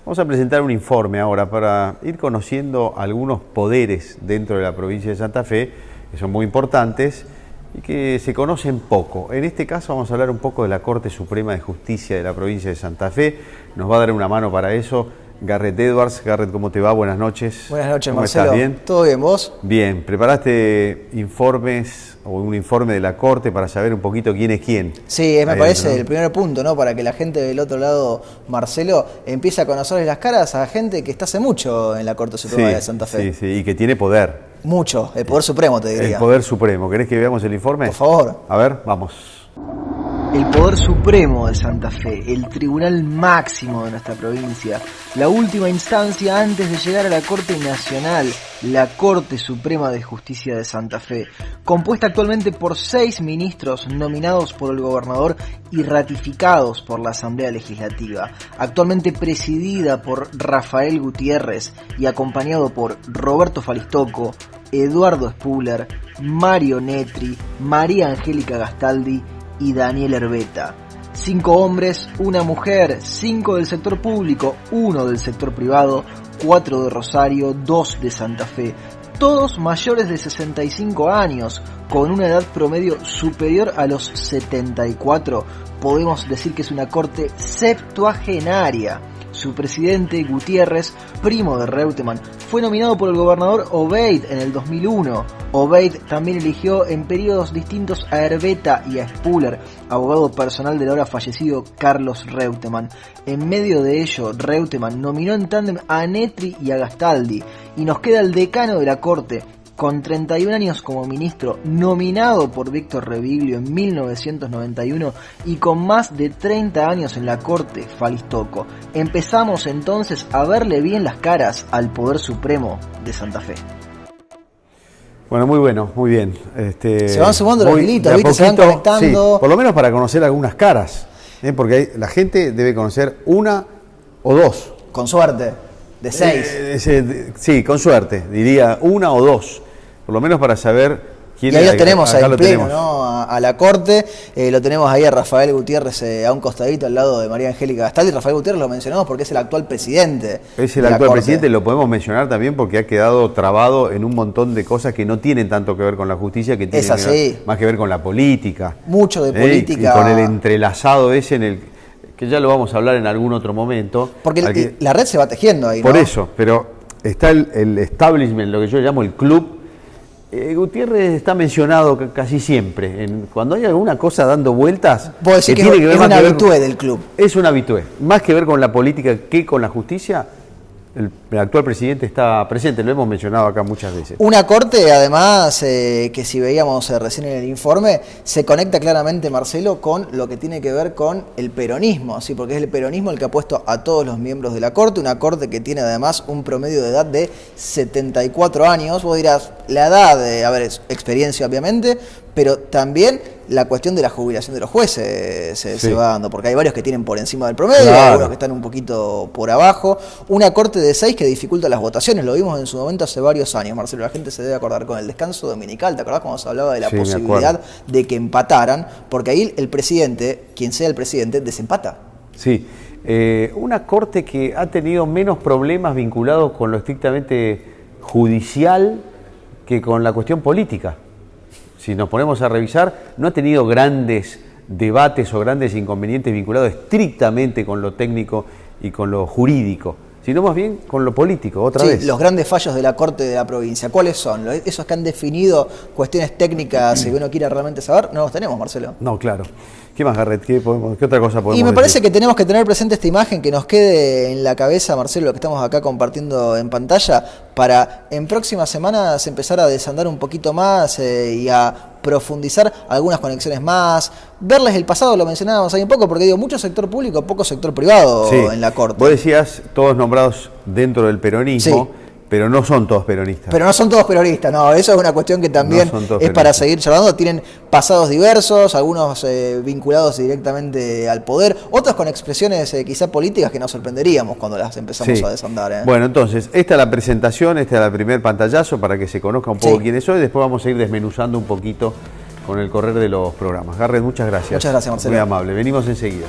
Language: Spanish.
Vamos a presentar un informe ahora para ir conociendo algunos poderes dentro de la provincia de Santa Fe, que son muy importantes y que se conocen poco. En este caso vamos a hablar un poco de la Corte Suprema de Justicia de la provincia de Santa Fe. Nos va a dar una mano para eso Garrett Edwards. Garrett, ¿cómo te va? Buenas noches. Buenas noches, ¿Cómo Marcelo. estás? ¿Bien? ¿Todo bien, vos? Bien. ¿Preparaste informes o un informe de la Corte para saber un poquito quién es quién? Sí, me ahí parece dentro, ¿no? el primer punto, ¿no? Para que la gente del otro lado, Marcelo, empiece a conocerles las caras a gente que está hace mucho en la Corte Suprema de Santa Fe. Sí, y que tiene poder. Mucho, el Poder Supremo, te diría. El Poder Supremo. ¿Querés que veamos el informe? Por favor. A ver, vamos. El Poder Supremo de Santa Fe, el tribunal máximo de nuestra provincia, la última instancia antes de llegar a la Corte Nacional, la Corte Suprema de Justicia de Santa Fe, compuesta actualmente por 6 ministros nominados por el gobernador y ratificados por la Asamblea Legislativa, actualmente presidida por Rafael Gutiérrez y acompañado por Roberto Falistoco, Eduardo Spuller, Mario Netri, María Angélica Gastaldi y Daniel Herbeta. 5 hombres, 1 mujer, 5 del sector público, 1 del sector privado, 4 de Rosario, 2 de Santa Fe, todos mayores de 65 años, con una edad promedio superior a los 74, podemos decir que es una corte septuagenaria. Su presidente, Gutiérrez, primo de Reutemann, fue nominado por el gobernador Obeid en el 2001. Obeid también eligió en periodos distintos a Herbeta y a Spuller, abogado personal del ahora fallecido Carlos Reutemann. En medio de ello, Reutemann nominó en tándem a Netri y a Gastaldi, y nos queda el decano de la corte, con 31 años como ministro, nominado por Víctor Reviglio en 1991 y con más de 30 años en la Corte, Falistoco. Empezamos entonces a verle bien las caras al Poder Supremo de Santa Fe. Bueno, muy bueno, muy bien. Se van sumando los hilitos, ¿viste? Se van conectando. Sí, por lo menos para conocer algunas caras, porque la gente debe conocer una o dos. Con suerte, de 6. Sí, con suerte, diría una o dos. Por lo menos para saber quién y ahí es. lo tenemos ahí en pleno, tenemos. ¿no? A la Corte, lo tenemos ahí a Rafael Gutiérrez a un costadito al lado de María Angélica Gastaldi. Rafael Gutiérrez lo mencionamos porque es el actual presidente. Es el actual presidente, lo podemos mencionar también porque ha quedado trabado en un montón de cosas que no tienen tanto que ver con la justicia, que tienen más que ver con la política. Mucho de política. Y con el entrelazado ese en el que ya lo vamos a hablar en algún otro momento. Porque la red se va tejiendo ahí, ¿no? Por eso, pero está el establishment, lo que yo llamo el club. Gutiérrez está mencionado casi siempre. Cuando hay alguna cosa dando vueltas, puedo decir que es una habitué del club. Es una habitué. Más que ver con la política que con la justicia, el actual presidente está presente, lo hemos mencionado acá muchas veces. Una corte, además, que si veíamos recién en el informe, se conecta claramente, Marcelo, con lo que tiene que ver con el peronismo, ¿sí? Porque es el peronismo el que ha puesto a todos los miembros de la corte, una corte que tiene además un promedio de edad de 74 años. Vos dirás, la edad, es experiencia obviamente, pero también la cuestión de la jubilación de los jueces se va dando, porque hay varios que tienen por encima del promedio, claro. Algunos que están un poquito por abajo. Una corte de 6 que dificulta las votaciones, lo vimos en su momento hace varios años, Marcelo. La gente se debe acordar con el descanso dominical, ¿te acordás cuando se hablaba de la posibilidad de que empataran? Porque ahí el presidente, quien sea el presidente, desempata. Sí, una corte que ha tenido menos problemas vinculados con lo estrictamente judicial que con la cuestión política. Si nos ponemos a revisar, no ha tenido grandes debates o grandes inconvenientes vinculados estrictamente con lo técnico y con lo jurídico, sino más bien con lo político, otra vez. Los grandes fallos de la Corte de la provincia, ¿cuáles son? Esos que han definido cuestiones técnicas, si uno quiere realmente saber, no los tenemos, Marcelo. No, claro. ¿Qué más, Garrett? ¿Qué otra cosa podemos decir? Y me parece que tenemos que tener presente esta imagen, que nos quede en la cabeza, Marcelo, lo que estamos acá compartiendo en pantalla, para en próximas semanas empezar a desandar un poquito más y a profundizar algunas conexiones más, verles el pasado, lo mencionábamos ahí un poco, porque digo, mucho sector público, poco sector privado en la Corte. Vos decías, todos nombrados dentro del peronismo, pero no son todos peronistas. Pero no son todos peronistas, no, eso es una cuestión que también es para seguir charlando. Tienen pasados diversos, algunos vinculados directamente al poder, otros con expresiones quizá políticas que nos sorprenderíamos cuando las empezamos a desandar. Bueno, entonces, esta es la presentación, este es el primer pantallazo para que se conozca un poco quiénes son, y después vamos a ir desmenuzando un poquito con el correr de los programas. Garrett, muchas gracias. Muchas gracias, Marcelo. Muy amable. Venimos enseguida.